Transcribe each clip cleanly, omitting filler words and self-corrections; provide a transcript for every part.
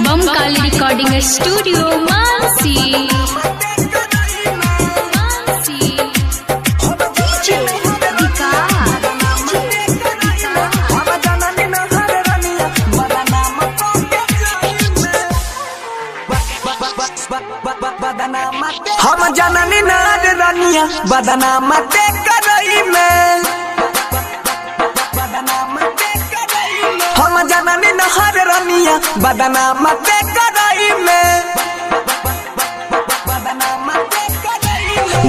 बम काली recording studio Mansi. हम जननी नार रनिया बदनाम ते करई में, हम जननी नहर रनिया बदनाम ते करई में।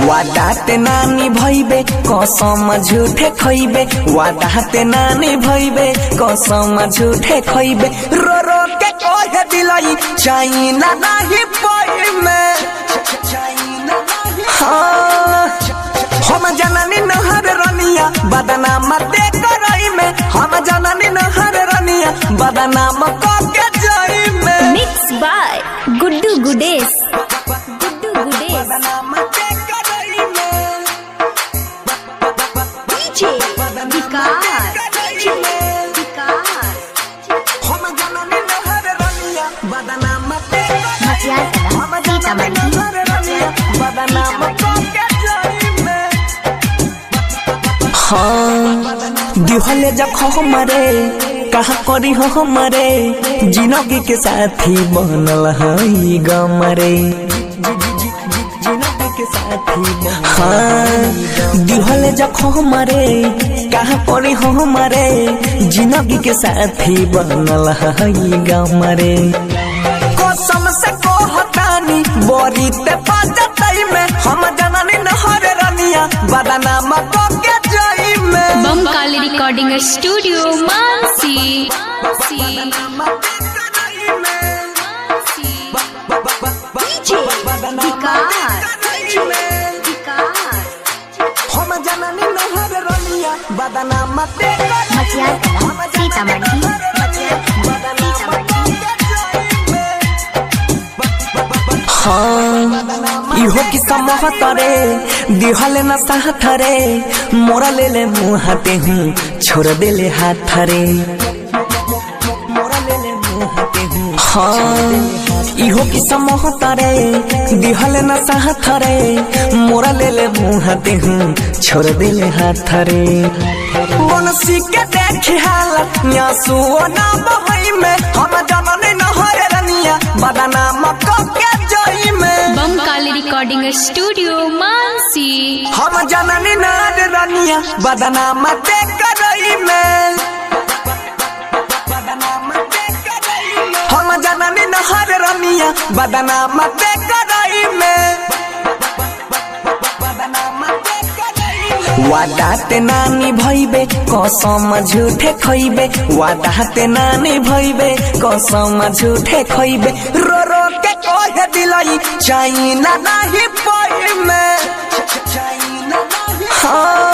वादा ते नानी भइबे कसम झूठे खइबे, वादा ते नानी भइबे कसम झूठे खइबे। रो रो के कहे दिलई चाइना नाही पई में। हाँ हम जननी नहर रनिया बदनाम ते करई में, हम जननी नहर रनिया बदनाम के जाई में। Mix by Guddu Gudesh, Guddu Gudesh. बदनाम ते करई में, डीजे विकास, हम जननी नहर रनिया बदनाम ते मटियार कला, हम जननी नहर रनिया बदनाम के जाई में। हाँ दिहले जब हमारे कहा करी हो हमारे, जिंदगी के साथी बनल हई गमरे। हाँ दिहले जब हमारे कहा करी हो हमारे, जिंदगी के साथी बनल हई गमरे। कसम से कहतानी बोरी ते पाजतई में, हम जननी नहर रनिया बदनाम के जाई में। बम काली रिकॉर्डिंग स्टूडियो मानसी। डीजे हम जननी नहर रनिया बदनाम ते मटियार कला, सीतामढ़ी। हाँ इहो किस्सा महतरे दिहले न सहथरे, मोरा ले ले मुँह हाथे हूँ छोड़ दे ले हाथ रे। हाँ इहो किस्सा महतरे दिहले न सहथरे, मोरा ले ले मुँह हाथे हूँ छोड़ दे ले हाथ रे। बनसी के देखी हालत न्यासु ना बहई में, हम जननी नहर रनिया बदनाम के जाई में। बम काली रिकॉर्डिंग स्टूडियो मानसी। हम जननी नार रनिया बदनाम ते करई में, हम जननी नहर रनिया बदनाम ते करई में। वादा ते नानी भइबे कसम झूठे खइबे, वादा ते नानी भइबे कसम झूठे खइबे। रो रो के कहे दिलई चाइना नाही पई में। हाँ